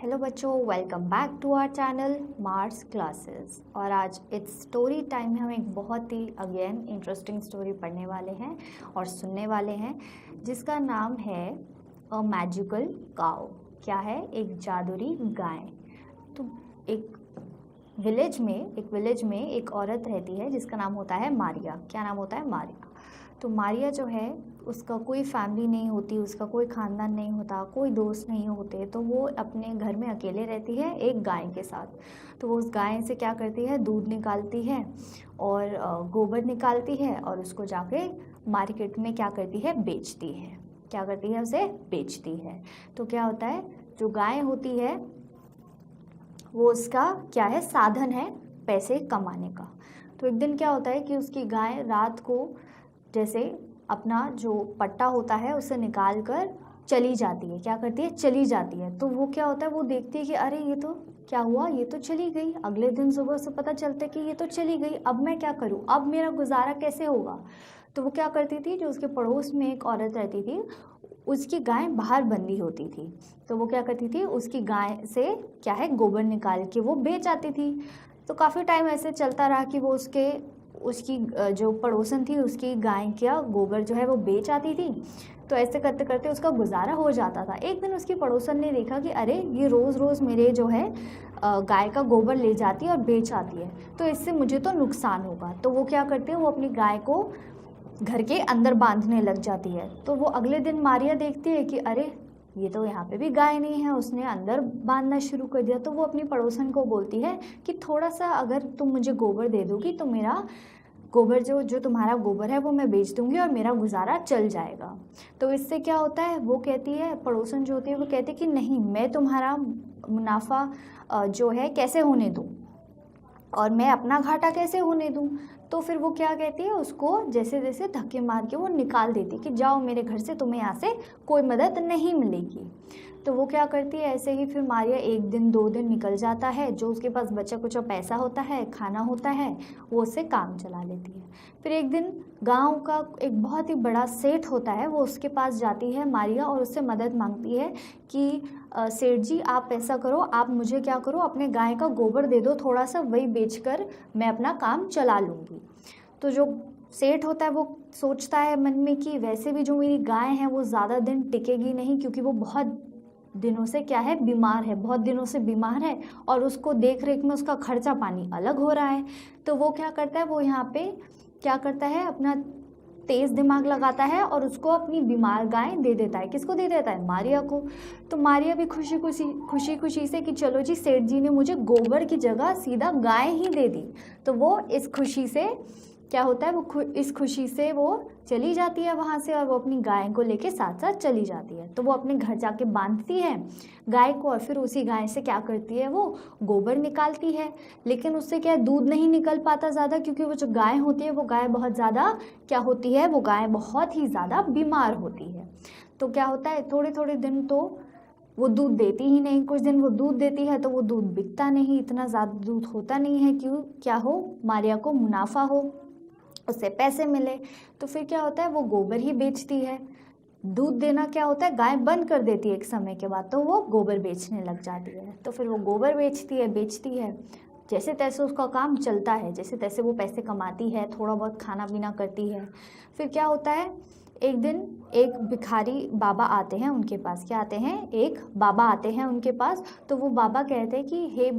Hello बच्चों, welcome back to our channel Mars classes. और आज इट्स स्टोरी टाइम में हम एक बहुत ही अगेन इंटरेस्टिंग स्टोरी पढ़ने वाले हैं और सुनने वाले हैं, जिसका नाम है अ मैजिकल काउ। क्या है? एक जादुई गाय। तो एक विलेज में एक औरत रहती है जिसका नाम होता है मारिया। क्या नाम होता है? मारिया। तो मारिया जो है, उसका कोई फैमिली नहीं होती, उसका कोई ख़ानदान नहीं होता, कोई दोस्त नहीं होते। तो वो अपने घर में अकेले रहती है एक गाय के साथ। तो वो उस गाय से क्या करती है, दूध निकालती है और गोबर निकालती है और उसको जाके मार्केट में क्या करती है, बेचती है। क्या करती है? उसे बेचती है। तो क्या होता है, जो गाय होती है वो उसका क्या है, साधन है पैसे कमाने का। तो एक दिन क्या होता है कि उसकी गाय रात को जैसे अपना जो पट्टा होता है उसे निकाल कर चली जाती है। क्या करती है? चली जाती है। तो वो क्या होता है, वो देखती है कि अरे ये तो क्या हुआ, ये तो चली गई। अगले दिन सुबह उसे पता चलता है कि ये तो चली गई, अब मैं क्या करूं, अब मेरा गुजारा कैसे होगा। तो वो क्या करती थी, जो उसके पड़ोस में एक औरत रहती थी, उसकी गाय बाहर बंधी होती थी। तो वो क्या करती थी, उसकी गाय से क्या है, गोबर निकाल के वो बेच आती थी। तो काफ़ी टाइम ऐसे चलता रहा कि वो उसकी जो पड़ोसन थी उसकी गाय का गोबर जो है वो बेच आती थी। तो ऐसे करते करते उसका गुजारा हो जाता था। एक दिन उसकी पड़ोसन ने देखा कि अरे ये रोज़ रोज़ मेरे जो है गाय का गोबर ले जाती है और बेच आती है, तो इससे मुझे तो नुकसान होगा। तो वो क्या करती है, वो अपनी गाय को घर के अंदर बांधने लग जाती है। तो वो अगले दिन मारिया देखती है कि अरे ये तो यहाँ पे भी गाय नहीं है, उसने अंदर बांधना शुरू कर दिया। तो वो अपनी पड़ोसन को बोलती है कि थोड़ा सा अगर तुम मुझे गोबर दे दोगी तो मेरा गोबर जो तुम्हारा गोबर है वो मैं बेच दूंगी और मेरा गुजारा चल जाएगा। तो इससे क्या होता है, वो कहती है, पड़ोसन जो होती है वो कहती है कि नहीं, मैं तुम्हारा मुनाफा जो है कैसे होने दूँ और मैं अपना घाटा कैसे होने दूं। तो फिर वो क्या कहती है, उसको जैसे जैसे धक्के मार के वो निकाल देती कि जाओ मेरे घर से, तुम्हें यहाँ से कोई मदद नहीं मिलेगी। तो वो क्या करती है, ऐसे ही फिर मारिया एक दिन दो दिन निकल जाता है, जो उसके पास बचा कुछ पैसा होता है, खाना होता है, वो उससे काम चला लेती है। फिर एक दिन गांव का एक बहुत ही बड़ा सेठ होता है, वो उसके पास जाती है मारिया और उससे मदद मांगती है कि सेठ जी आप ऐसा करो, आप मुझे क्या करो, अपने गाय का गोबर दे दो थोड़ा सा, वही बेचकर मैं अपना काम चला लूँगी। तो जो सेठ होता है वो सोचता है मन में कि वैसे भी जो मेरी गाय है वो ज़्यादा दिन टिकेगी नहीं, क्योंकि वो बहुत दिनों से क्या है, बीमार है, बहुत दिनों से बीमार है और उसको देख रेख में उसका खर्चा पानी अलग हो रहा है। तो वो क्या करता है, वो यहाँ पे क्या करता है, अपना तेज़ दिमाग लगाता है और उसको अपनी बीमार गाय दे देता है। किसको दे देता है? मारिया को। तो मारिया भी खुशी खुशी से कि चलो जी, सेठ जी ने मुझे गोबर की जगह सीधा गाय ही दे दी। तो वो इस खुशी से क्या होता है, वो इस खुशी से वो चली जाती है वहाँ से और वो अपनी गाय को लेके साथ साथ चली जाती है। तो वो अपने घर जाके बांधती है गाय को और फिर उसी गाय से क्या करती है, वो गोबर निकालती है। लेकिन उससे क्या दूध नहीं निकल पाता ज़्यादा, क्योंकि वो जो गाय होती है वो गाय बहुत ज़्यादा क्या होती है, वो गाय बहुत ही ज़्यादा बीमार होती है। तो क्या होता है, थोड़े थोड़े दिन तो वो दूध देती ही नहीं। कुछ दिन वो दूध देती है तो वो दूध बिकता नहीं, इतना ज़्यादा दूध होता नहीं है क्यों, क्या हो, मारिया को मुनाफा हो, उससे पैसे मिले। तो फिर क्या होता है, वो गोबर ही बेचती है। दूध देना क्या होता है, गाय बंद कर देती है एक समय के बाद, तो वो गोबर बेचने लग जाती है। तो फिर वो गोबर बेचती है, जैसे तैसे उसका काम चलता है, जैसे तैसे वो पैसे कमाती है, थोड़ा बहुत खाना पीना करती है। फिर क्या होता है, एक दिन एक भिखारी बाबा आते हैं उनके पास। क्या आते हैं, एक बाबा आते हैं उनके पास। तो वो बाबा कहते हैं कि हे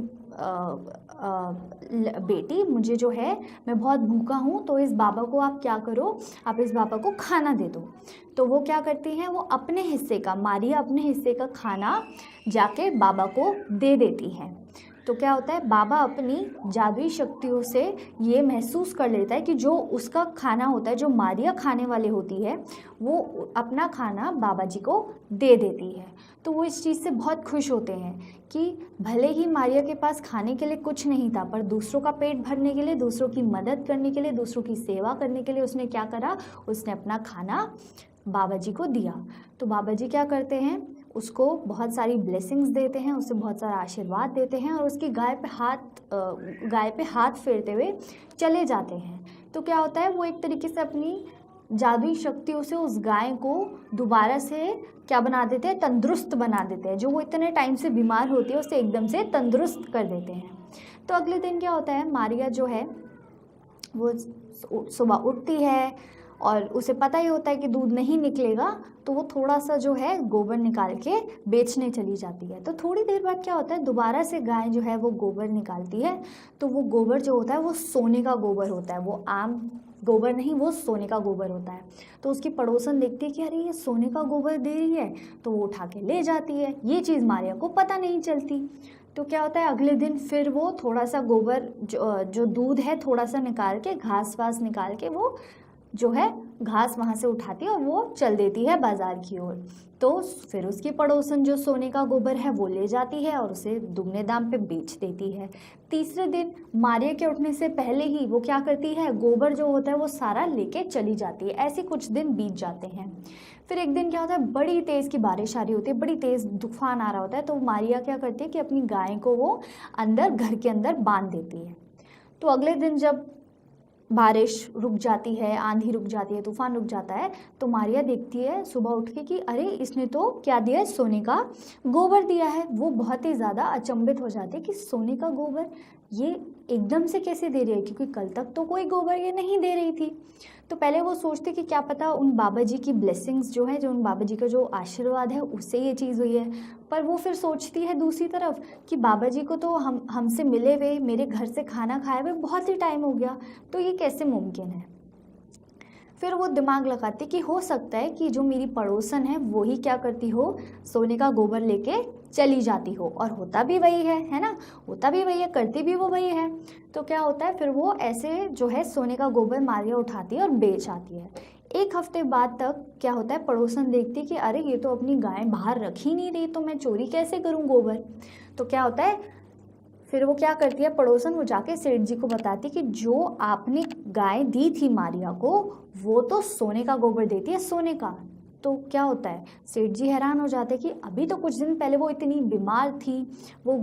बेटी, मुझे जो है, मैं बहुत भूखा हूँ, तो इस बाबा को आप क्या करो, आप इस बाबा को खाना दे दो। तो वो क्या करती हैं, वो अपने हिस्से का, मारिया अपने हिस्से का खाना जाके बाबा को दे देती हैं। तो क्या होता है, बाबा अपनी जादुई शक्तियों से ये महसूस कर लेता है कि जो उसका खाना होता है, जो मारिया खाने वाली होती है, वो अपना खाना बाबा जी को दे देती है। तो वो इस चीज़ से बहुत खुश होते हैं कि भले ही मारिया के पास खाने के लिए कुछ नहीं था, पर दूसरों का पेट भरने के लिए, दूसरों की मदद करने के लिए, दूसरों की सेवा करने के लिए उसने क्या करा, उसने अपना खाना बाबा जी को दिया। तो बाबा जी क्या करते हैं, उसको बहुत सारी ब्लेसिंग्स देते हैं, उसे बहुत सारा आशीर्वाद देते हैं और उसकी गाय पे हाथ फेरते हुए चले जाते हैं। तो क्या होता है, वो एक तरीके से अपनी जादुई शक्तियों से उस गाय को दोबारा से क्या बना देते हैं, तंदुरुस्त बना देते हैं। जो वो इतने टाइम से बीमार होती है उसे एकदम से तंदुरुस्त कर देते हैं। तो अगले दिन क्या होता है, मारिया जो है वो सुबह उठती है और उसे पता ही होता है कि दूध नहीं निकलेगा, तो वो थोड़ा सा जो है गोबर निकाल के बेचने चली जाती है। तो थोड़ी देर बाद क्या होता है, दोबारा से गाय जो है वो गोबर निकालती है। तो वो गोबर जो होता है वो सोने का गोबर होता है, वो आम गोबर नहीं, वो सोने का गोबर होता है। तो उसकी पड़ोसन देखती है कि अरे ये सोने का गोबर दे रही है, तो वो उठा के ले जाती है। ये चीज़ मारिया को पता नहीं चलती। तो क्या होता है, अगले दिन फिर वो थोड़ा सा गोबर जो दूध है थोड़ा सा निकाल के, घास वास निकाल के वो जो है घास वहाँ से उठाती है और वो चल देती है बाजार की ओर। तो फिर उसकी पड़ोसन जो सोने का गोबर है वो ले जाती है और उसे दुगने दाम पे बेच देती है। तीसरे दिन मारिया के उठने से पहले ही वो क्या करती है, गोबर जो होता है वो सारा लेके चली जाती है। ऐसे कुछ दिन बीत जाते हैं। फिर एक दिन क्या होता है, बड़ी तेज़ की बारिश आ रही होती है, बड़ी तेज़ तूफान आ रहा होता है। तो मारिया क्या करती है कि अपनी गाय को वो अंदर घर के अंदर बांध देती है। तो अगले दिन जब बारिश रुक जाती है, आंधी रुक जाती है, तूफान रुक जाता है, तो मारिया देखती है सुबह उठ के कि अरे इसने तो क्या दिया है, सोने का गोबर दिया है। वो बहुत ही ज़्यादा अचंभित हो जाती है कि सोने का गोबर ये एकदम से कैसे दे रही है, क्योंकि कल तक तो कोई गोबर ये नहीं दे रही थी। तो पहले वो सोचती कि क्या पता उन बाबा जी की ब्लेसिंग्स जो है, जो उन बाबा जी का जो आशीर्वाद है उससे ये चीज़ हुई है। पर वो फिर सोचती है दूसरी तरफ कि बाबा जी को तो हमसे मिले हुए, मेरे घर से खाना खाए हुए बहुत ही टाइम हो गया, तो ये कैसे मुमकिन है। फिर वो दिमाग लगाती कि हो सकता है कि जो मेरी पड़ोसन है वो ही क्या करती हो, सोने का गोबर लेके चली जाती हो। और होता भी वही है ना, होता भी वही है, करती भी वो वही है। तो क्या होता है, फिर वो ऐसे जो है सोने का गोबर मारिया उठाती है और बेच आती है। एक हफ्ते बाद तक क्या होता है, पड़ोसन देखती कि अरे ये तो अपनी गाय बाहर रख ही नहीं रही, तो मैं चोरी कैसे करूँ गोबर। तो क्या होता है, फिर वो क्या करती है पड़ोसन, वो जाके सेठ जी को बताती कि जो आपने गाय दी थी मारिया को वो तो सोने का गोबर देती है, सोने का। तो क्या होता है, सेठ जी हैरान हो जाते कि अभी तो कुछ दिन पहले वो इतनी बीमार थी, वो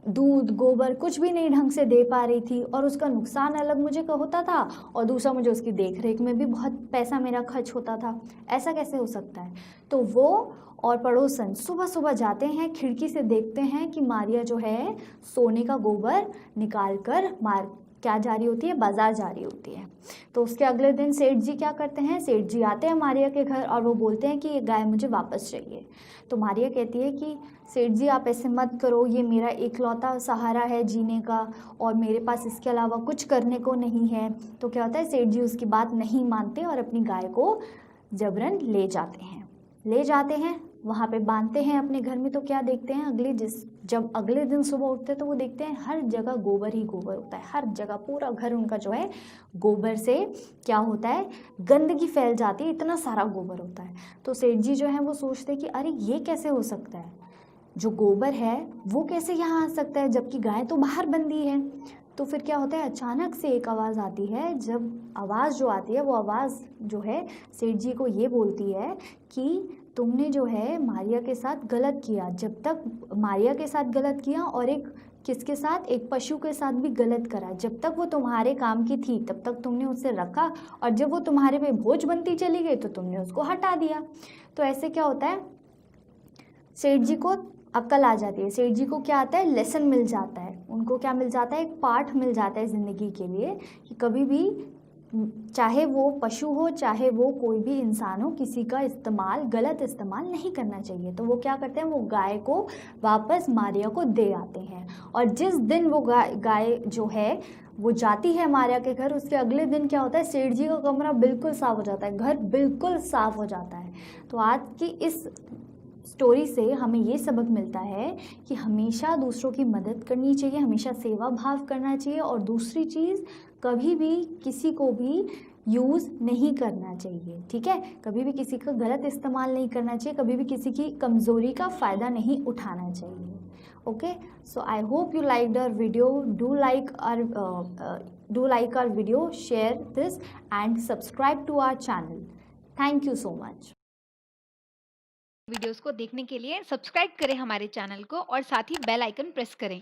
दूध गोबर कुछ भी नहीं ढंग से दे पा रही थी, और उसका नुकसान अलग मुझे होता था और दूसरा मुझे उसकी देख रेख में भी बहुत पैसा मेरा खर्च होता था, ऐसा कैसे हो सकता है। तो वो और पड़ोसन सुबह सुबह जाते हैं, खिड़की से देखते हैं कि मारिया जो है सोने का गोबर निकाल कर क्या जा रही होती है, बाजार जा रही होती है। तो उसके अगले दिन सेठ जी क्या करते हैं, सेठ जी आते हैं मारिया के घर और वो बोलते हैं कि ये गाय मुझे वापस चाहिए। तो मारिया कहती है कि सेठ जी आप ऐसे मत करो, ये मेरा इकलौता सहारा है जीने का और मेरे पास इसके अलावा कुछ करने को नहीं है। तो क्या होता है, सेठ जी उसकी बात नहीं मानते और अपनी गाय को जबरन ले जाते हैं, वहाँ पे बांधते हैं अपने घर में। तो क्या देखते हैं, जब अगले दिन सुबह उठते हैं तो वो देखते हैं हर जगह गोबर ही गोबर होता है, हर जगह पूरा घर उनका जो है गोबर से क्या होता है, गंदगी फैल जाती है, इतना सारा गोबर होता है। तो सेठ जी जो है वो सोचते हैं कि अरे ये कैसे हो सकता है, जो गोबर है वो कैसे यहाँ आ सकता है, जबकि गाय तो बाहर बंधी है। तो फिर क्या होता है, अचानक से एक आवाज़ आती है। जब आवाज़ जो आती है वो आवाज़ जो है सेठ जी को ये बोलती है कि तुमने जो है मारिया के साथ गलत किया, जब तक मारिया के साथ गलत किया और एक किसके साथ, एक पशु के साथ भी गलत करा। जब तक वो तुम्हारे काम की थी तब तक तुमने उसे रखा, और जब वो तुम्हारे पे बोझ बनती चली गई तो तुमने उसको हटा दिया। तो ऐसे क्या होता है, सेठ जी को अक्ल आ जाती है, सेठ जी को क्या आता है, लेसन मिल जाता है, उनको क्या मिल जाता है, एक पाठ मिल जाता है ज़िंदगी के लिए कि कभी भी चाहे वो पशु हो चाहे वो कोई भी इंसान हो, किसी का गलत इस्तेमाल नहीं करना चाहिए। तो वो क्या करते हैं, वो गाय को वापस मारिया को दे आते हैं। और जिस दिन वो गाय जो है वो जाती है मारिया के घर, उसके अगले दिन क्या होता है, सेठ जी का कमरा बिल्कुल साफ़ हो जाता है, घर बिल्कुल साफ़ हो जाता है। तो आज की इस स्टोरी से हमें ये सबक मिलता है कि हमेशा दूसरों की मदद करनी चाहिए, हमेशा सेवा भाव करना चाहिए, और दूसरी चीज़ कभी भी किसी को भी यूज़ नहीं करना चाहिए, ठीक है। कभी भी किसी का गलत इस्तेमाल नहीं करना चाहिए, कभी भी किसी की कमज़ोरी का फ़ायदा नहीं उठाना चाहिए। Okay, so I hope you liked our video, do like our video, share this and subscribe to our channel. Thank you so much. Videos को देखने के लिए सब्सक्राइब करें हमारे चैनल को और साथ ही बेल आइकन प्रेस करें।